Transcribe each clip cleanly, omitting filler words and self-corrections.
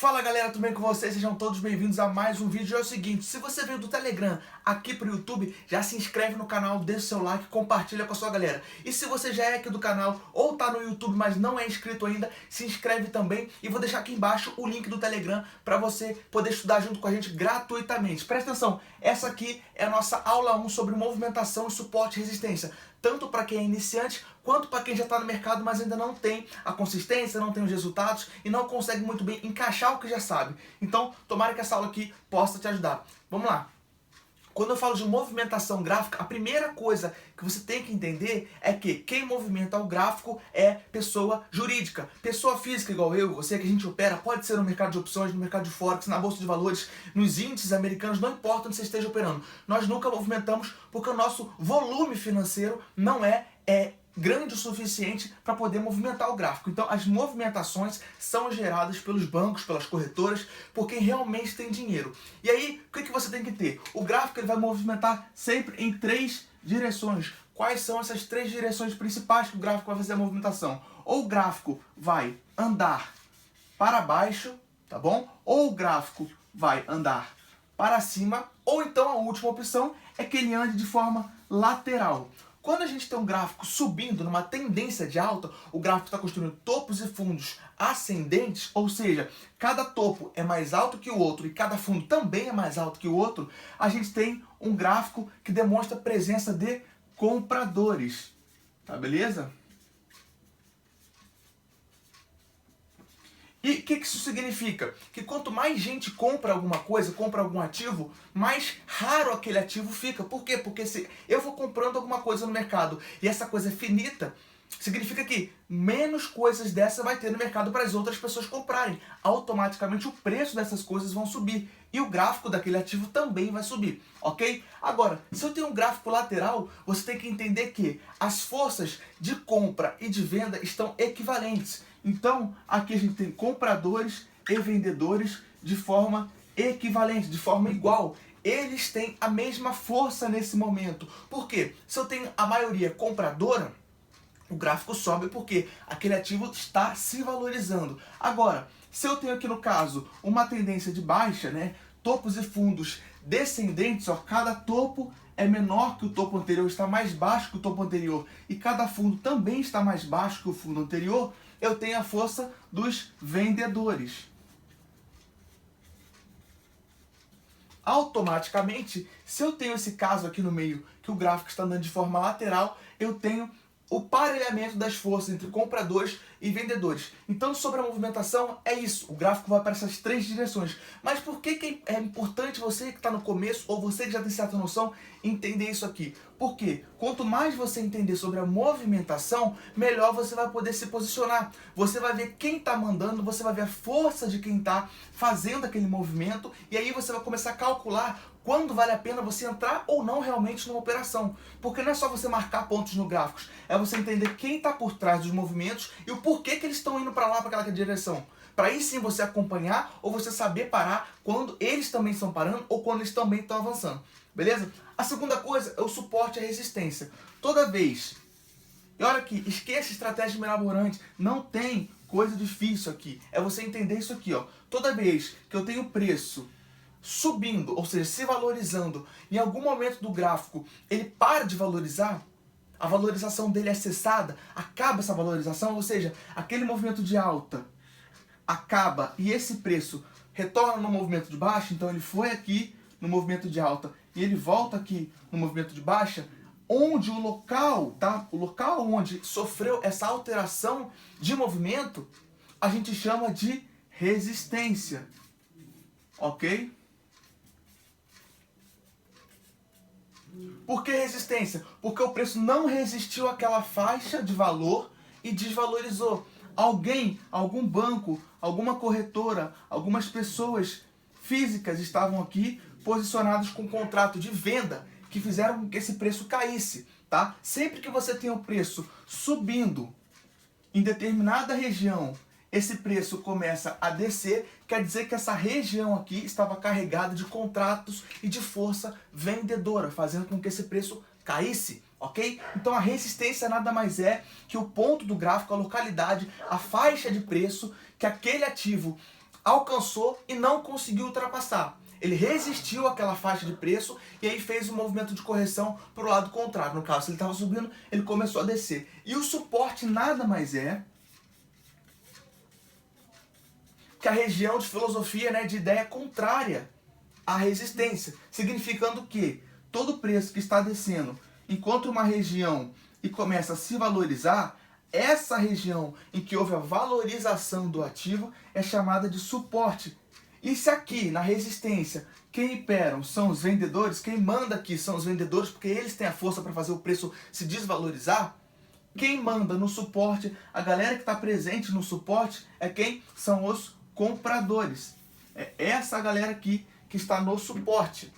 Fala galera, tudo bem com vocês? Sejam todos bem-vindos a mais um vídeo. É o seguinte, se você veio do Telegram aqui pro YouTube, já se inscreve no canal, deixa o seu like, compartilha com a sua galera. E se você já é aqui do canal ou tá no YouTube, mas não é inscrito ainda, se inscreve também. E vou deixar aqui embaixo o link do Telegram para você poder estudar junto com a gente gratuitamente. Presta atenção, essa aqui é a nossa aula 1 sobre movimentação e suporte e resistência. Tanto para quem é iniciante, quanto para quem já está no mercado, mas ainda não tem a consistência, não tem os resultados e não consegue muito bem encaixar o que já sabe. Então, tomara que essa aula aqui possa te ajudar. Vamos lá. Quando eu falo de movimentação gráfica, a primeira coisa que você tem que entender é que quem movimenta o gráfico é pessoa jurídica. Pessoa física igual eu, você que a gente opera, pode ser no mercado de opções, no mercado de forex, na bolsa de valores, nos índices americanos, não importa onde você esteja operando. Nós nunca movimentamos porque o nosso volume financeiro não é grande o suficiente para poder movimentar o gráfico. Então as movimentações são geradas pelos bancos, pelas corretoras, por quem realmente tem dinheiro. E aí, o que você tem que ter? O gráfico ele vai movimentar sempre em três direções. Quais são essas três direções principais que o gráfico vai fazer a movimentação? Ou o gráfico vai andar para baixo, tá bom? Ou o gráfico vai andar para cima, ou então a última opção é que ele ande de forma lateral. Quando a gente tem um gráfico subindo numa tendência de alta, o gráfico está construindo topos e fundos ascendentes, ou seja, cada topo é mais alto que o outro e cada fundo também é mais alto que o outro, a gente tem um gráfico que demonstra a presença de compradores. Tá beleza? E o que isso significa? Que quanto mais gente compra alguma coisa, compra algum ativo, mais raro aquele ativo fica. Por quê? Porque se eu vou comprando alguma coisa no mercado e essa coisa é finita, significa que menos coisas dessa vai ter no mercado para as outras pessoas comprarem. Automaticamente o preço dessas coisas vão subir e o gráfico daquele ativo também vai subir, ok? Agora, se eu tenho um gráfico lateral, você tem que entender que as forças de compra e de venda estão equivalentes. Então, aqui a gente tem compradores e vendedores de forma equivalente, de forma igual. Eles têm a mesma força nesse momento. Por quê? Se eu tenho a maioria compradora, o gráfico sobe porque aquele ativo está se valorizando. Agora, se eu tenho aqui no caso uma tendência de baixa, né, topos e fundos descendentes, ó, cada topo é menor que o topo anterior, está mais baixo que o topo anterior, e cada fundo também está mais baixo que o fundo anterior, eu tenho a força dos vendedores. Automaticamente, se eu tenho esse caso aqui no meio, que o gráfico está andando de forma lateral, eu tenho o parelhamento das forças entre compradores e vendedores. Então, sobre a movimentação, é isso. O gráfico vai para essas três direções. Mas por que é importante você que está no começo, ou você que já tem certa noção, entender isso aqui? Porque quanto mais você entender sobre a movimentação, melhor você vai poder se posicionar. Você vai ver quem está mandando, você vai ver a força de quem está fazendo aquele movimento, e aí você vai começar a calcular quando vale a pena você entrar ou não realmente numa operação. Porque não é só você marcar pontos no gráfico, é você entender quem está por trás dos movimentos e o porquê que eles estão indo para lá, para aquela direção. Para aí sim você acompanhar ou você saber parar quando eles também estão parando ou quando eles também estão avançando. Beleza? A segunda coisa é o suporte e a resistência. Toda vez, e olha aqui, esqueça estratégia mirabolante, não tem coisa difícil aqui. É você entender isso aqui, ó. Toda vez que eu tenho preço subindo, ou seja, se valorizando, em algum momento do gráfico ele para de valorizar, a valorização dele é cessada, acaba essa valorização, ou seja, aquele movimento de alta acaba e esse preço retorna no movimento de baixa, então ele foi aqui no movimento de alta e ele volta aqui no movimento de baixa, onde o local, tá? O local onde sofreu essa alteração de movimento, a gente chama de resistência, ok? Por que resistência? Porque o preço não resistiu àquela faixa de valor e desvalorizou. Alguém, algum banco, alguma corretora, algumas pessoas físicas estavam aqui posicionadas com contrato de venda que fizeram com que esse preço caísse, tá? Sempre que você tem o preço subindo em determinada região, esse preço começa a descer, quer dizer que essa região aqui estava carregada de contratos e de força vendedora, fazendo com que esse preço caísse, ok? Então a resistência nada mais é que o ponto do gráfico, a localidade, a faixa de preço que aquele ativo alcançou e não conseguiu ultrapassar. Ele resistiu àquela faixa de preço e aí fez um movimento de correção para o lado contrário. No caso, se ele estava subindo, ele começou a descer. E o suporte nada mais é que a região de filosofia, né, de ideia contrária à resistência. Significando que todo preço que está descendo encontra uma região e começa a se valorizar, essa região em que houve a valorização do ativo é chamada de suporte. E se aqui, na resistência, quem imperam são os vendedores, quem manda aqui são os vendedores, porque eles têm a força para fazer o preço se desvalorizar, quem manda no suporte, a galera que está presente no suporte, é quem? São os compradores. É essa galera aqui que está no suporte.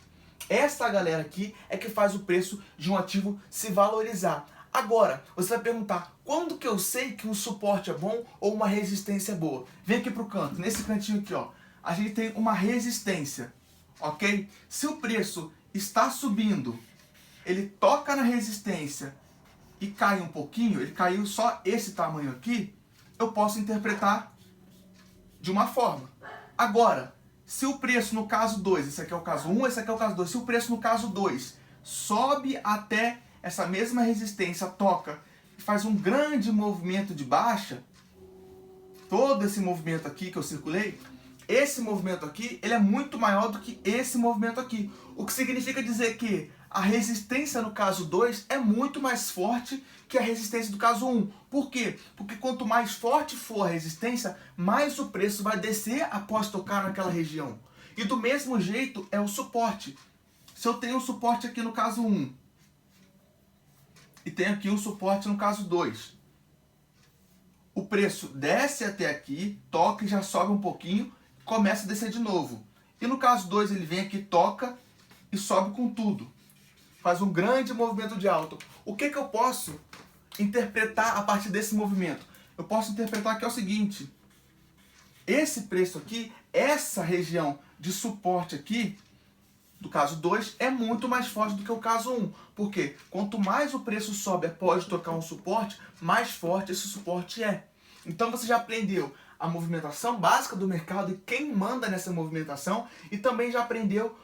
Essa galera aqui é que faz o preço de um ativo se valorizar. Agora, você vai perguntar, quando que eu sei que um suporte é bom ou uma resistência é boa? Vem aqui para o canto, nesse cantinho aqui, ó. A gente tem uma resistência, ok? Se o preço está subindo, ele toca na resistência e cai um pouquinho, ele caiu só esse tamanho aqui, eu posso interpretar de uma forma. Agora, se o preço no caso 2, esse aqui é o caso 1, esse aqui é o caso 2, se o preço no caso 2 sobe até essa mesma resistência, toca e faz um grande movimento de baixa, todo esse movimento aqui que eu circulei, esse movimento aqui, ele é muito maior do que esse movimento aqui. O que significa dizer que a resistência no caso 2 é muito mais forte que a resistência do caso 1. Por quê? Porque quanto mais forte for a resistência, mais o preço vai descer após tocar naquela região. E do mesmo jeito é o suporte. Se eu tenho um suporte aqui no caso 1 e tenho aqui um suporte no caso 2, o preço desce até aqui, toca e já sobe um pouquinho, começa a descer de novo. E no caso 2 ele vem aqui, toca e sobe com tudo. Faz um grande movimento de alta. O que eu posso interpretar a partir desse movimento? Eu posso interpretar que é o seguinte: esse preço aqui, essa região de suporte aqui, do caso 2, é muito mais forte do que o caso 1. Por quê? Quanto mais o preço sobe após tocar um suporte, mais forte esse suporte é. Então você já aprendeu a movimentação básica do mercado e quem manda nessa movimentação, e também já aprendeu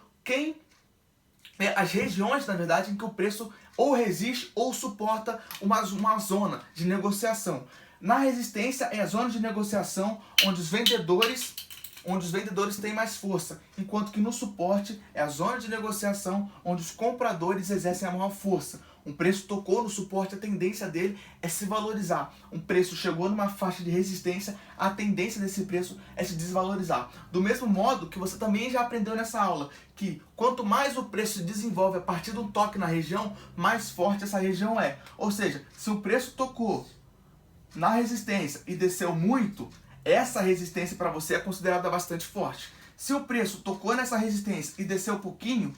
as regiões, na verdade, em que o preço ou resiste ou suporta uma zona de negociação. Na resistência é a zona de negociação onde os vendedores têm mais força, enquanto que no suporte é a zona de negociação onde os compradores exercem a maior força. Um preço tocou no suporte, a tendência dele é se valorizar. Um preço chegou numa faixa de resistência, a tendência desse preço é se desvalorizar. Do mesmo modo que você também já aprendeu nessa aula, que quanto mais o preço se desenvolve a partir de um toque na região, mais forte essa região é. Ou seja, se o preço tocou na resistência e desceu muito, essa resistência para você é considerada bastante forte. Se o preço tocou nessa resistência e desceu um pouquinho,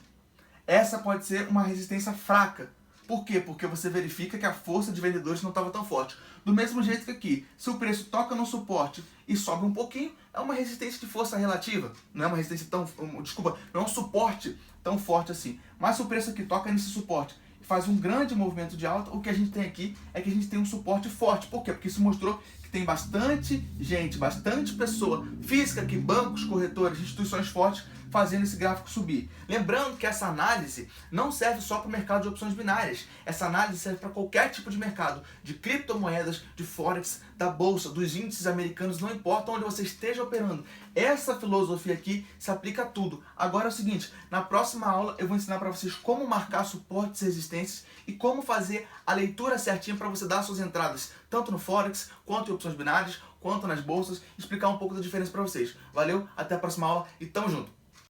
essa pode ser uma resistência fraca. Por quê? Porque você verifica que a força de vendedores não estava tão forte. Do mesmo jeito que aqui, se o preço toca no suporte e sobe um pouquinho, é uma resistência de força relativa. Não é uma resistência tão... Desculpa, não é um suporte tão forte assim. Mas se o preço aqui toca nesse suporte e faz um grande movimento de alta, o que a gente tem aqui é que a gente tem um suporte forte. Por quê? Porque isso mostrou que tem bastante gente, bastante pessoa física aqui, bancos, corretores, instituições fortes, fazendo esse gráfico subir. Lembrando que essa análise não serve só para o mercado de opções binárias. Essa análise serve para qualquer tipo de mercado, de criptomoedas, de forex, da bolsa, dos índices americanos, não importa onde você esteja operando. Essa filosofia aqui se aplica a tudo. Agora é o seguinte, na próxima aula eu vou ensinar para vocês como marcar suportes e resistências e como fazer a leitura certinha para você dar suas entradas, tanto no forex, quanto em opções binárias, quanto nas bolsas, explicar um pouco da diferença para vocês. Valeu, até a próxima aula e tamo junto!